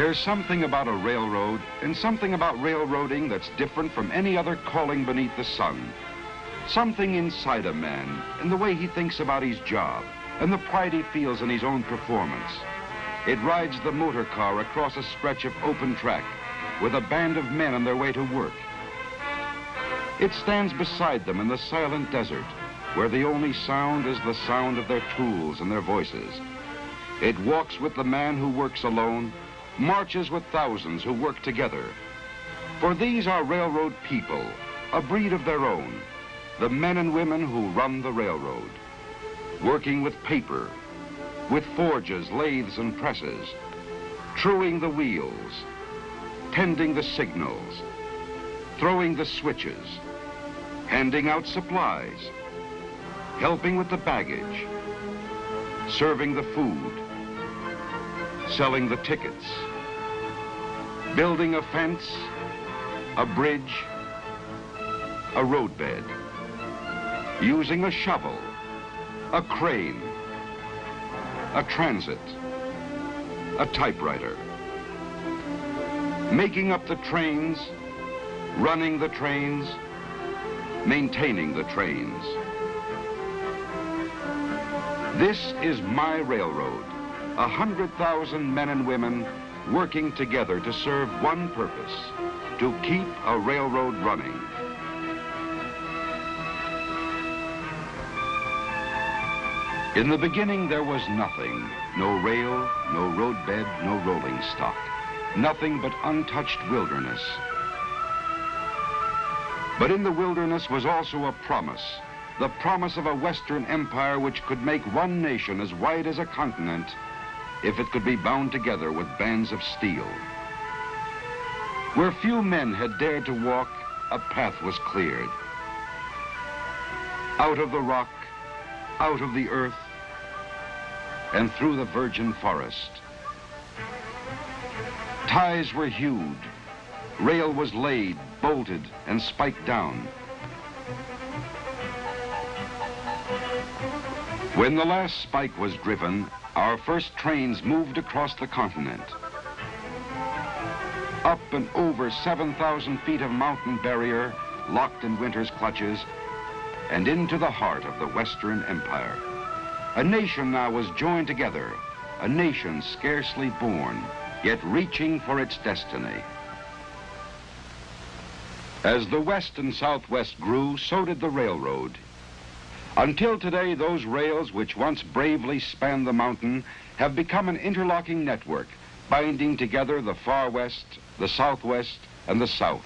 There's something about a railroad and something about railroading that's different from any other calling beneath the sun. Something inside a man in the way he thinks about his job and the pride he feels in his own performance. It rides the motor car across a stretch of open track with a band of men on their way to work. It stands beside them in the silent desert where the only sound is the sound of their tools and their voices. It walks with the man who works alone, marches with thousands who work together. For these are railroad people, a breed of their own, the men and women who run the railroad, working with paper, with forges, lathes, and presses, truing the wheels, tending the signals, throwing the switches, handing out supplies, helping with the baggage, serving the food, selling the tickets, building a fence, a bridge, a roadbed, using a shovel, a crane, a transit, a typewriter, making up the trains, running the trains, maintaining the trains. This is my railroad, 100,000 men and women working together to serve one purpose, to keep a railroad running. In the beginning, there was nothing. No rail, no roadbed, no rolling stock. Nothing but untouched wilderness. But in the wilderness was also a promise, the promise of a Western empire which could make one nation as wide as a continent if it could be bound together with bands of steel. Where few men had dared to walk, a path was cleared. Out of the rock, out of the earth, and through the virgin forest. Ties were hewed, rail was laid, bolted, and spiked down. When the last spike was driven, our first trains moved across the continent. Up and over 7,000 feet of mountain barrier, locked in winter's clutches, and into the heart of the Western Empire. A nation now was joined together, a nation scarcely born, yet reaching for its destiny. As the West and Southwest grew, so did the railroad. Until today, those rails which once bravely spanned the mountain have become an interlocking network, binding together the far west, the southwest, and the south,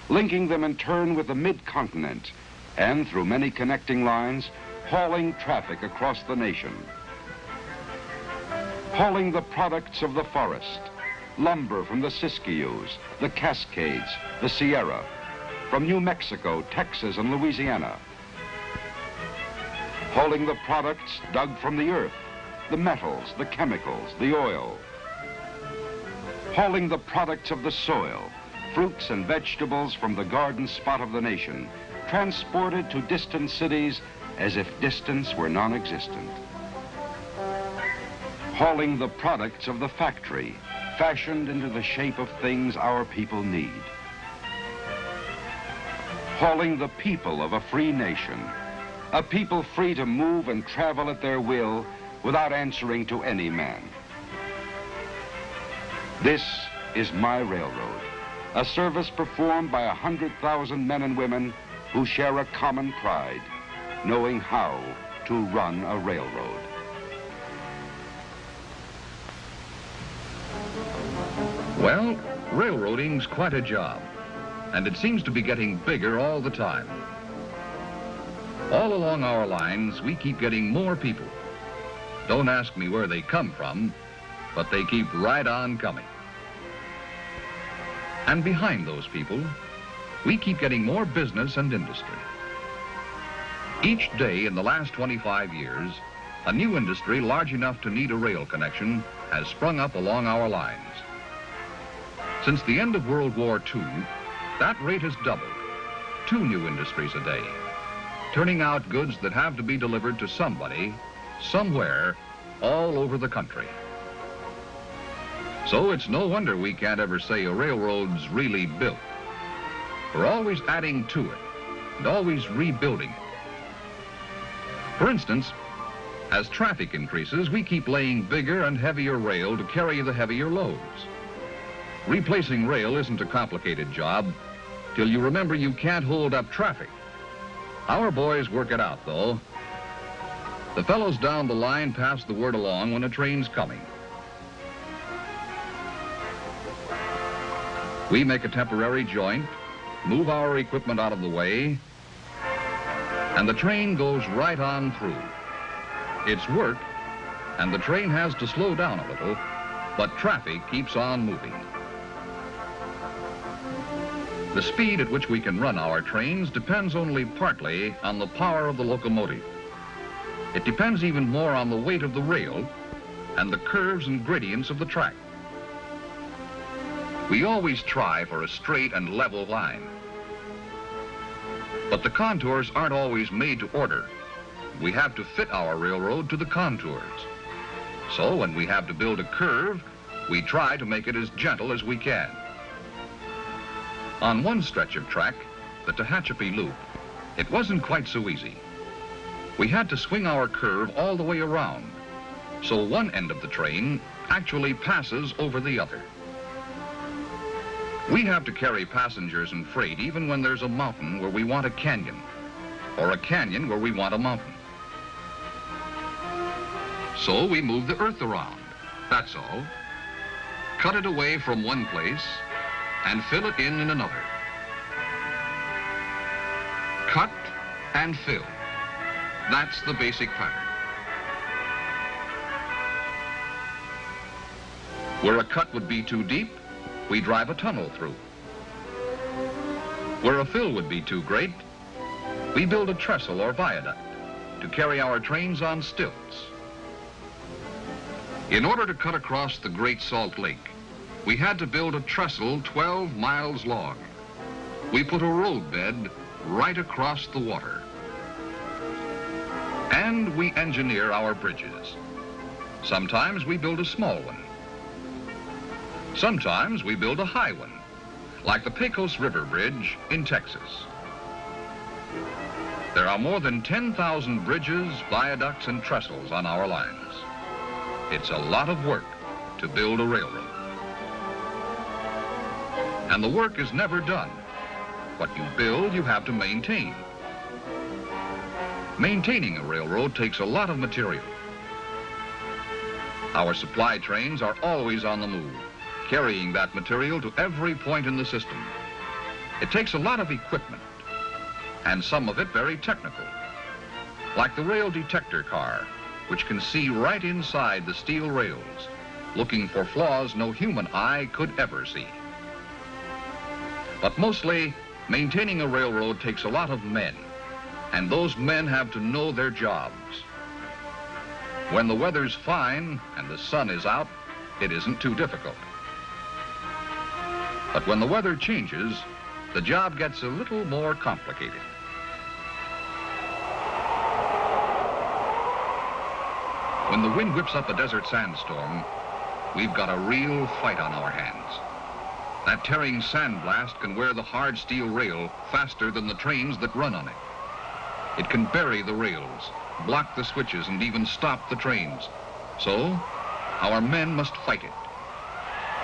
linking them in turn with the mid-continent, and through many connecting lines, hauling traffic across the nation. Hauling the products of the forest, lumber from the Siskiyous, the Cascades, the Sierra, from New Mexico, Texas, and Louisiana. Hauling the products dug from the earth, the metals, the chemicals, the oil. Hauling the products of the soil, fruits and vegetables from the garden spot of the nation, transported to distant cities as if distance were non-existent. Hauling the products of the factory, fashioned into the shape of things our people need. Hauling the people of a free nation, a people free to move and travel at their will without answering to any man. This is my railroad, a service performed by 100,000 men and women who share a common pride, knowing how to run a railroad. Well, railroading's quite a job, and it seems to be getting bigger all the time. All along our lines, we keep getting more people. Don't ask me where they come from, but they keep right on coming. And behind those people, we keep getting more business and industry. Each day in the last 25 years, a new industry large enough to need a rail connection has sprung up along our lines. Since the end of World War II, that rate has doubled, 2 new industries a day, turning out goods that have to be delivered to somebody, somewhere, all over the country. So it's no wonder we can't ever say a railroad's really built. We're always adding to it and always rebuilding it. For instance, as traffic increases, we keep laying bigger and heavier rail to carry the heavier loads. Replacing rail isn't a complicated job till you remember you can't hold up traffic. Our boys work it out, though. The fellows down the line pass the word along when a train's coming. We make a temporary joint, move our equipment out of the way, and the train goes right on through. It's work, and the train has to slow down a little, but traffic keeps on moving. The speed at which we can run our trains depends only partly on the power of the locomotive. It depends even more on the weight of the rail and the curves and gradients of the track. We always try for a straight and level line. But the contours aren't always made to order. We have to fit our railroad to the contours. So when we have to build a curve, we try to make it as gentle as we can. On one stretch of track, the Tehachapi Loop, it wasn't quite so easy. We had to swing our curve all the way around, so one end of the train actually passes over the other. We have to carry passengers and freight even when there's a mountain where we want a canyon, or a canyon where we want a mountain. So we move the earth around, that's all. Cut it away from one place and fill it in another. Cut and fill. That's the basic pattern. Where a cut would be too deep, we drive a tunnel through. Where a fill would be too great, we build a trestle or viaduct to carry our trains on stilts. In order to cut across the Great Salt Lake, we had to build a trestle 12 miles long. We put a roadbed right across the water. And we engineer our bridges. Sometimes we build a small one. Sometimes we build a high one, like the Pecos River Bridge in Texas. There are more than 10,000 bridges, viaducts, and trestles on our lines. It's a lot of work to build a railroad. And the work is never done. What you build, you have to maintain. Maintaining a railroad takes a lot of material. Our supply trains are always on the move, carrying that material to every point in the system. It takes a lot of equipment, and some of it very technical, like the rail detector car, which can see right inside the steel rails, looking for flaws no human eye could ever see. But mostly, maintaining a railroad takes a lot of men, and those men have to know their jobs. When the weather's fine and the sun is out, it isn't too difficult. But when the weather changes, the job gets a little more complicated. When the wind whips up a desert sandstorm, we've got a real fight on our hands. That tearing sandblast can wear the hard steel rail faster than the trains that run on it. It can bury the rails, block the switches, and even stop the trains. So, our men must fight it.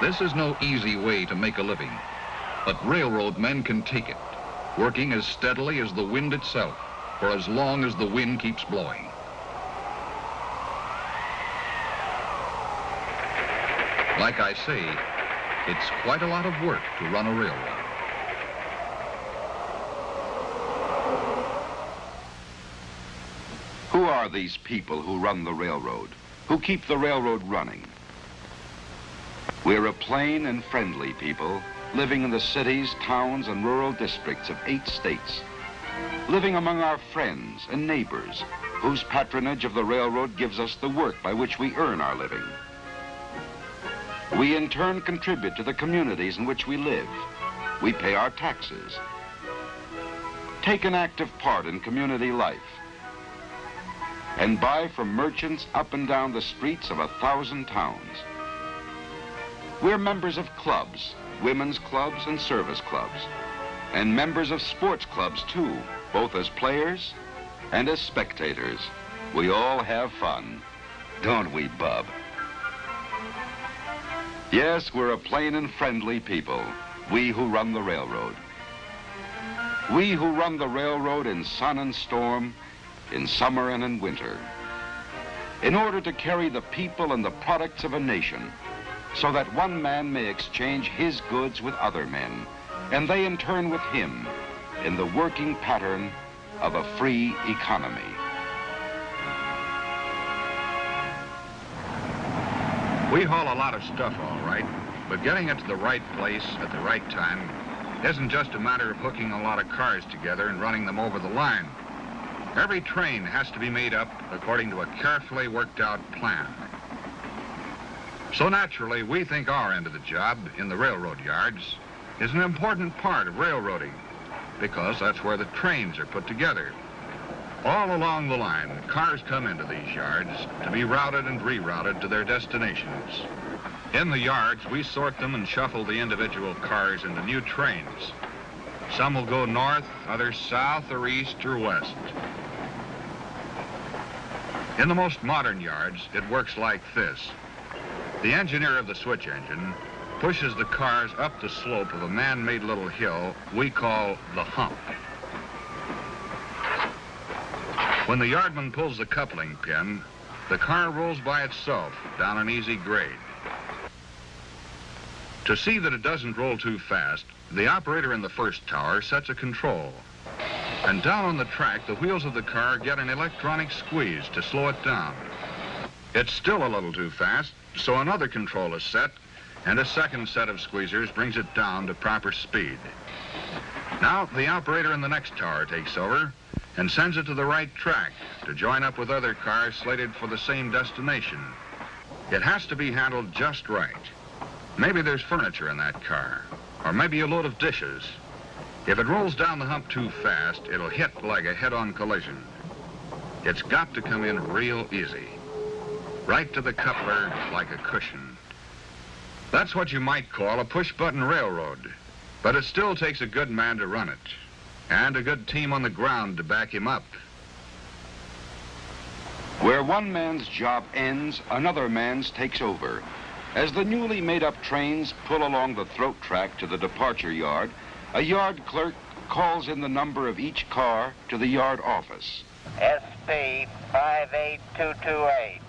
This is no easy way to make a living, but railroad men can take it, working as steadily as the wind itself, for as long as the wind keeps blowing. Like I say, it's quite a lot of work to run a railroad. Who are these people who run the railroad, who keep the railroad running? We're a plain and friendly people living in the cities, towns, and rural districts of 8 states, living among our friends and neighbors, whose patronage of the railroad gives us the work by which we earn our living. We in turn contribute to the communities in which we live. We pay our taxes, take an active part in community life, and buy from merchants up and down the streets of 1,000 towns. We're members of clubs, women's clubs and service clubs, and members of sports clubs too, both as players and as spectators. We all have fun, don't we, Bub? Yes, we're a plain and friendly people, we who run the railroad. We who run the railroad in sun and storm, in summer and in winter, in order to carry the people and the products of a nation, so that one man may exchange his goods with other men, and they in turn with him, in the working pattern of a free economy. We haul a lot of stuff, all right, but getting it to the right place at the right time isn't just a matter of hooking a lot of cars together and running them over the line. Every train has to be made up according to a carefully worked out plan. So naturally, we think our end of the job in the railroad yards is an important part of railroading, because that's where the trains are put together. All along the line, cars come into these yards to be routed and rerouted to their destinations. In the yards, we sort them and shuffle the individual cars into new trains. Some will go north, others south or east or west. In the most modern yards, it works like this. The engineer of the switch engine pushes the cars up the slope of a man-made little hill we call the hump. When the yardman pulls the coupling pin, the car rolls by itself down an easy grade. To see that it doesn't roll too fast, the operator in the first tower sets a control. And down on the track, the wheels of the car get an electronic squeeze to slow it down. It's still a little too fast, so another control is set, and a second set of squeezers brings it down to proper speed. Now, the operator in the next tower takes over and sends it to the right track to join up with other cars slated for the same destination. It has to be handled just right. Maybe there's furniture in that car, or maybe a load of dishes. If it rolls down the hump too fast, it'll hit like a head-on collision. It's got to come in real easy, right to the coupler like a cushion. That's what you might call a push-button railroad, but it still takes a good man to run it, and a good team on the ground to back him up. Where one man's job ends, another man's takes over. As the newly made-up trains pull along the throat track to the departure yard, a yard clerk calls in the number of each car to the yard office. SP 58228,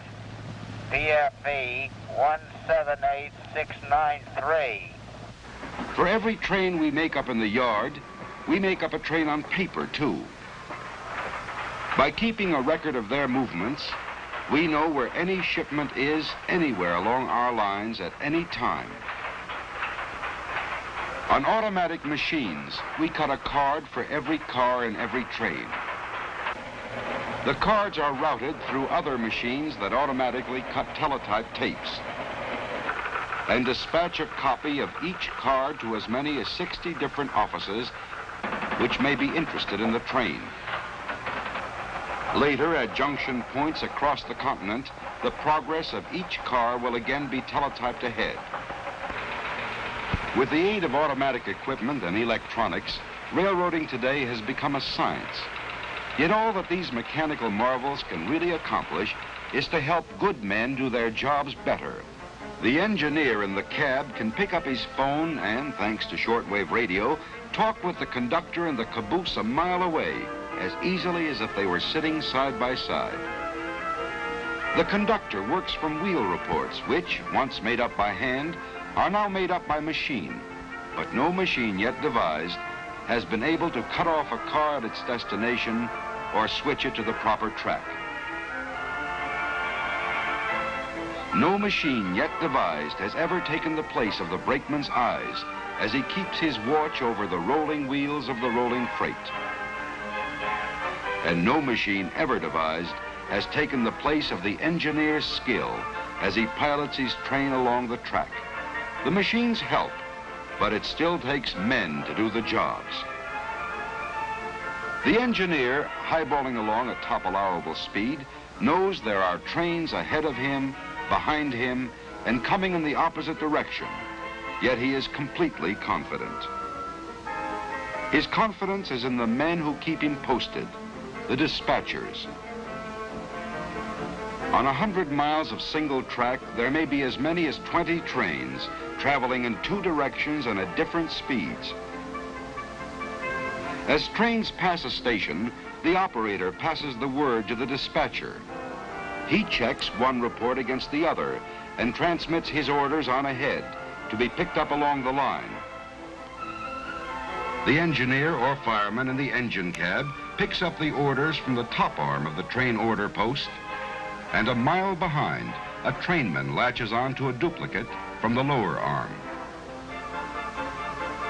PFE 178693. For every train we make up in the yard, we make up a train on paper, too. By keeping a record of their movements, we know where any shipment is anywhere along our lines at any time. On automatic machines, we cut a card for every car in every train. The cards are routed through other machines that automatically cut teletype tapes and dispatch a copy of each card to as many as 60 different offices which may be interested in the train. Later, at junction points across the continent, the progress of each car will again be teletyped ahead. With the aid of automatic equipment and electronics, railroading today has become a science. Yet all that these mechanical marvels can really accomplish is to help good men do their jobs better. The engineer in the cab can pick up his phone and, thanks to shortwave radio, talk with the conductor in the caboose a mile away as easily as if they were sitting side by side. The conductor works from wheel reports, which, once made up by hand, are now made up by machine. But no machine yet devised has been able to cut off a car at its destination or switch it to the proper track. No machine yet devised has ever taken the place of the brakeman's eyes as he keeps his watch over the rolling wheels of the rolling freight. And no machine ever devised has taken the place of the engineer's skill as he pilots his train along the track. The machines help, but it still takes men to do the jobs. The engineer, highballing along at top allowable speed, knows there are trains ahead of him, behind him, and coming in the opposite direction, yet he is completely confident. His confidence is in the men who keep him posted, the dispatchers. On 100 miles of single track, there may be as many as 20 trains traveling in 2 directions and at different speeds. As trains pass a station, the operator passes the word to the dispatcher. He checks one report against the other and transmits his orders on ahead to be picked up along the line. The engineer or fireman in the engine cab picks up the orders from the top arm of the train order post, and a mile behind, a trainman latches on to a duplicate from the lower arm.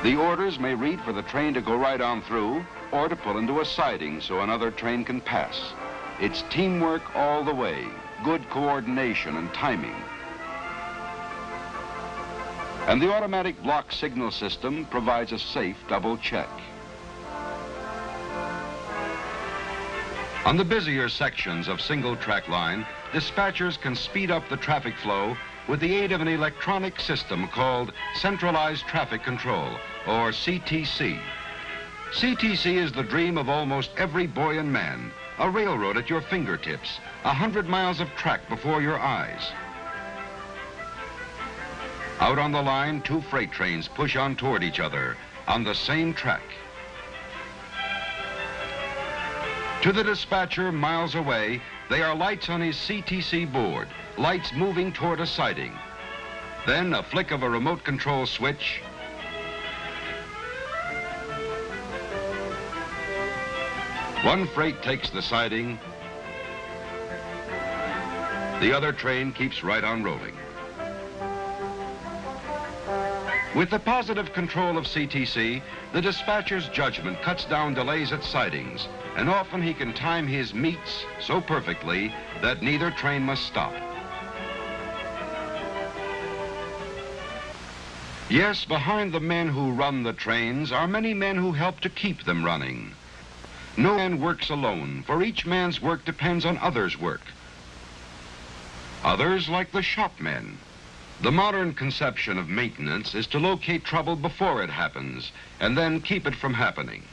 The orders may read for the train to go right on through or to pull into a siding so another train can pass. It's teamwork all the way, good coordination and timing. And the automatic block signal system provides a safe double check. On the busier sections of single track line, dispatchers can speed up the traffic flow with the aid of an electronic system called Centralized Traffic Control, or CTC. CTC is the dream of almost every boy and man, a railroad at your fingertips, 100 miles of track before your eyes. Out on the line, 2 freight trains push on toward each other on the same track. To the dispatcher miles away, they are lights on his CTC board, lights moving toward a siding. Then a flick of a remote control switch, one freight takes the siding, the other train keeps right on rolling. With the positive control of CTC, the dispatcher's judgment cuts down delays at sidings, and often he can time his meets so perfectly that neither train must stop. Yes, behind the men who run the trains are many men who help to keep them running. No man works alone, for each man's work depends on others' work. Others like the shopmen. The modern conception of maintenance is to locate trouble before it happens and then keep it from happening.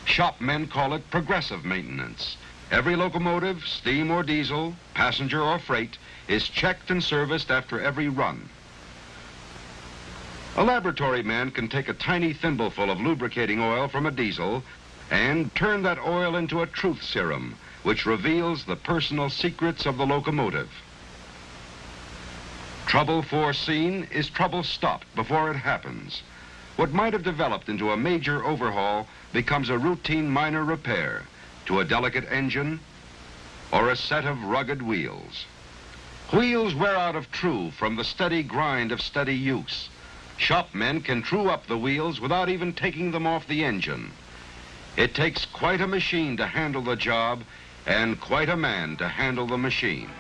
Shopmen call it progressive maintenance. Every locomotive, steam or diesel, passenger or freight, is checked and serviced after every run. A laboratory man can take a tiny thimbleful of lubricating oil from a diesel and turn that oil into a truth serum, which reveals the personal secrets of the locomotive. Trouble foreseen is trouble stopped before it happens. What might have developed into a major overhaul becomes a routine minor repair to a delicate engine or a set of rugged wheels. Wheels wear out of true from the steady grind of steady use. Shopmen can true up the wheels without even taking them off the engine. It takes quite a machine to handle the job and quite a man to handle the machine.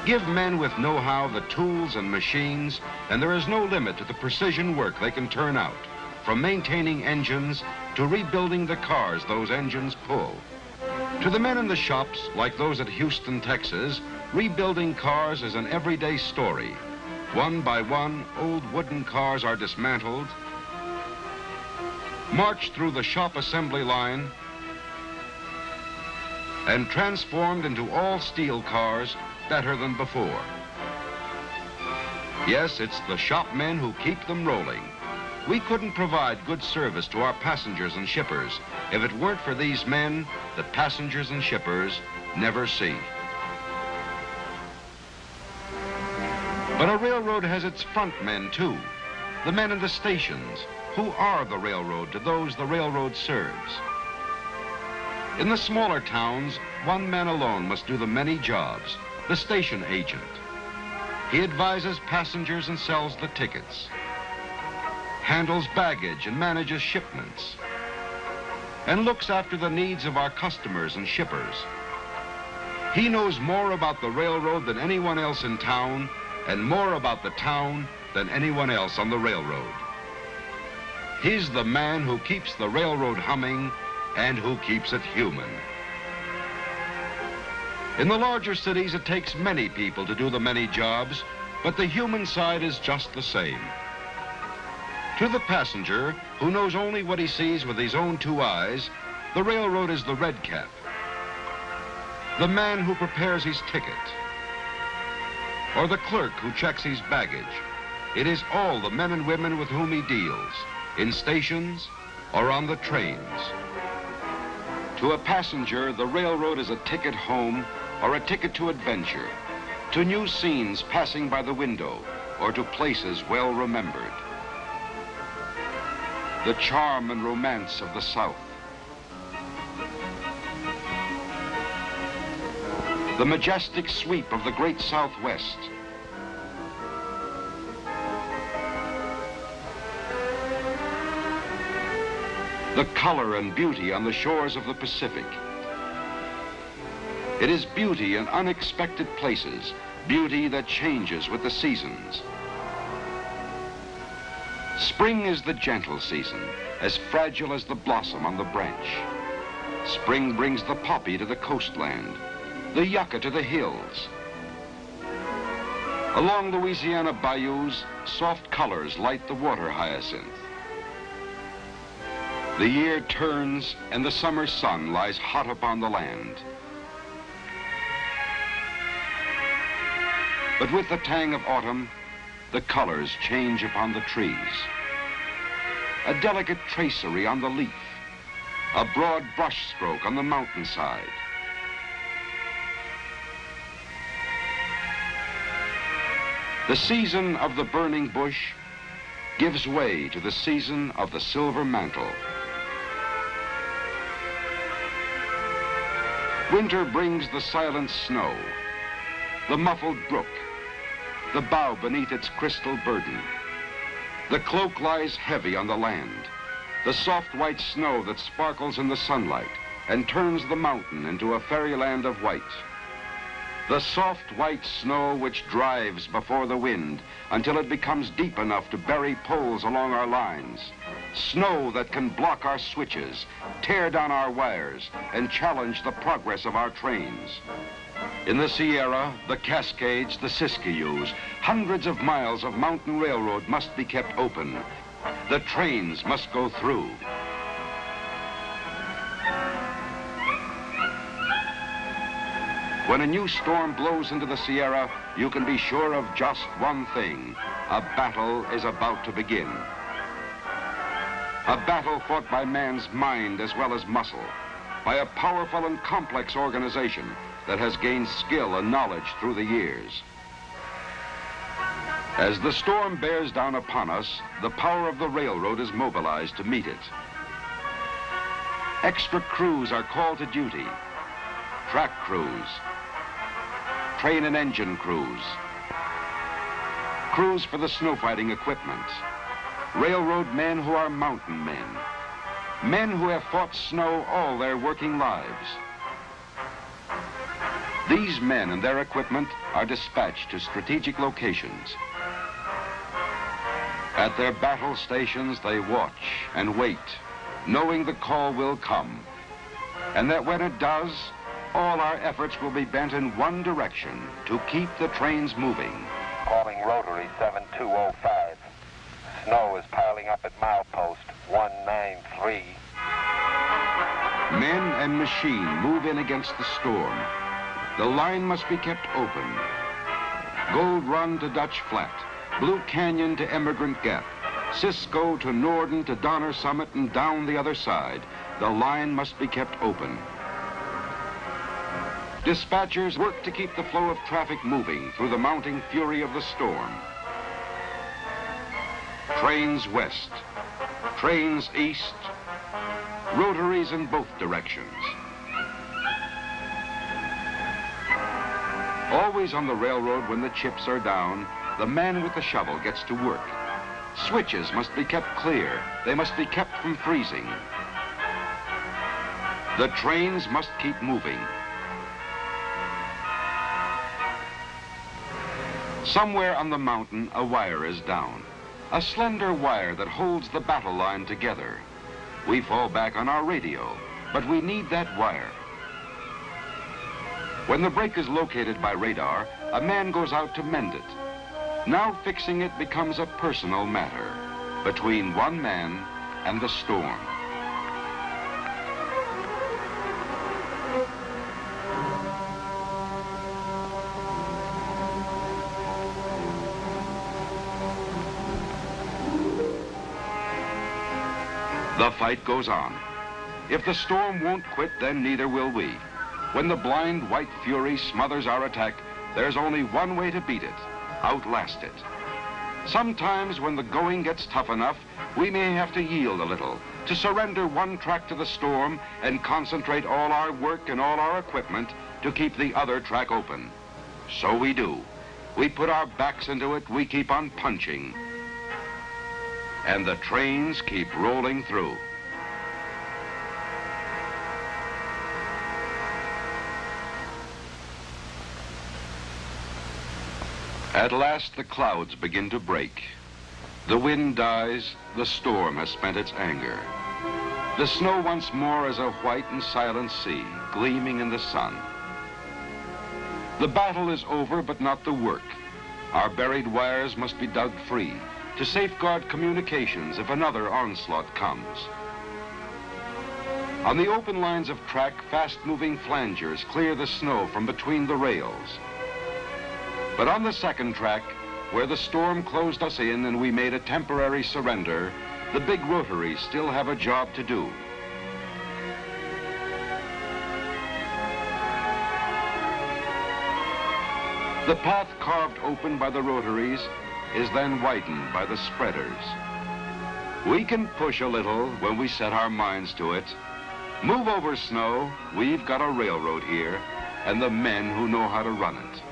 Give men with know-how the tools and machines, and there is no limit to the precision work they can turn out, from maintaining engines to rebuilding the cars those engines pull. To the men in the shops, like those at Houston, Texas, rebuilding cars is an everyday story. One by one, old wooden cars are dismantled, marched through the shop assembly line, and transformed into all steel cars better than before. Yes, it's the shopmen who keep them rolling. We couldn't provide good service to our passengers and shippers if it weren't for these men that passengers and shippers never see. But a railroad has its front men too, the men in the stations, who are the railroad to those the railroad serves. In the smaller towns, one man alone must do the many jobs, the station agent. He advises passengers and sells the tickets, handles baggage and manages shipments, and looks after the needs of our customers and shippers. He knows more about the railroad than anyone else in town, and more about the town than anyone else on the railroad. He's the man who keeps the railroad humming and who keeps it human. In the larger cities, it takes many people to do the many jobs, but the human side is just the same. To the passenger, who knows only what he sees with his own two eyes, the railroad is the red cap, the man who prepares his ticket, or the clerk who checks his baggage. It is all the men and women with whom he deals, in stations or on the trains. To a passenger, the railroad is a ticket home or a ticket to adventure, to new scenes passing by the window or to places well remembered. The charm and romance of the South. The majestic sweep of the great Southwest. The color and beauty on the shores of the Pacific. It is beauty in unexpected places, beauty that changes with the seasons. Spring is the gentle season, as fragile as the blossom on the branch. Spring brings the poppy to the coastland, the yucca to the hills. Along Louisiana bayous, soft colors light the water hyacinth. The year turns and the summer sun lies hot upon the land. But with the tang of autumn, the colors change upon the trees. A delicate tracery on the leaf, a broad brush stroke on the mountainside. The season of the burning bush gives way to the season of the silver mantle. Winter brings the silent snow, the muffled brook, the bough beneath its crystal burden. The cloak lies heavy on the land, the soft white snow that sparkles in the sunlight and turns the mountain into a fairyland of white. The soft white snow which drives before the wind until it becomes deep enough to bury poles along our lines. Snow that can block our switches, tear down our wires, and challenge the progress of our trains. In the Sierra, the Cascades, the Siskiyous, hundreds of miles of mountain railroad must be kept open. The trains must go through. When a new storm blows into the Sierra, you can be sure of just one thing. A battle is about to begin. A battle fought by man's mind as well as muscle, by a powerful and complex organization that has gained skill and knowledge through the years. As the storm bears down upon us, the power of the railroad is mobilized to meet it. Extra crews are called to duty. Track crews, train and engine crews, crews for the snow fighting equipment, railroad men who are mountain men, men who have fought snow all their working lives. These men and their equipment are dispatched to strategic locations. At their battle stations, they watch and wait, knowing the call will come, and that when it does, all our efforts will be bent in one direction, to keep the trains moving. Calling Rotary 7205. Snow is piling up at milepost 193. Men and machine move in against the storm. The line must be kept open. Gold Run to Dutch Flat, Blue Canyon to Emigrant Gap, Cisco to Norden to Donner Summit and down the other side. The line must be kept open. Dispatchers work to keep the flow of traffic moving through the mounting fury of the storm. Trains west, trains east, rotaries in both directions. Always on the railroad when the chips are down, the man with the shovel gets to work. Switches must be kept clear. They must be kept from freezing. The trains must keep moving. Somewhere on the mountain, a wire is down. A slender wire that holds the battle line together. We fall back on our radio, but we need that wire. When the break is located by radar, a man goes out to mend it. Now fixing it becomes a personal matter between one man and the storm. The fight goes on. If the storm won't quit, then neither will we. When the blind white fury smothers our attack, there's only one way to beat it: outlast it. Sometimes when the going gets tough enough, we may have to yield a little, to surrender one track to the storm and concentrate all our work and all our equipment to keep the other track open. So we do. We put our backs into it, we keep on punching. And the trains keep rolling through. At last the clouds begin to break. The wind dies, the storm has spent its anger. The snow once more is a white and silent sea, gleaming in the sun. The battle is over, but not the work. Our buried wires must be dug free to safeguard communications if another onslaught comes. On the open lines of track, fast-moving flangers clear the snow from between the rails. But on the second track, where the storm closed us in and we made a temporary surrender, the big rotaries still have a job to do. The path carved open by the rotaries is then widened by the spreaders. We can push a little when we set our minds to it. Move over snow, we've got a railroad here, and the men who know how to run it.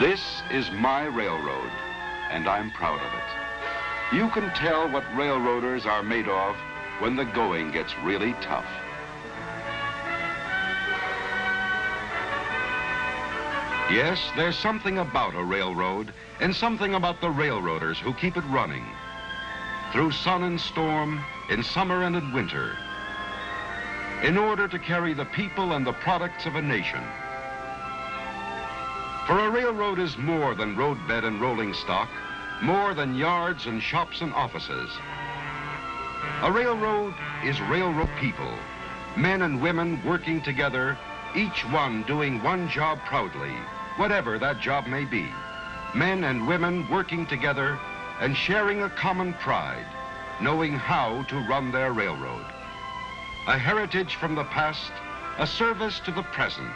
This is my railroad, and I'm proud of it. You can tell what railroaders are made of when the going gets really tough. Yes, there's something about a railroad and something about the railroaders who keep it running. Through sun and storm, in summer and in winter, in order to carry the people and the products of a nation. For a railroad is more than roadbed and rolling stock, more than yards and shops and offices. A railroad is railroad people, men and women working together, each one doing one job proudly, whatever that job may be. Men and women working together and sharing a common pride, knowing how to run their railroad. A heritage from the past, a service to the present,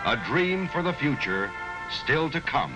a dream for the future still to come.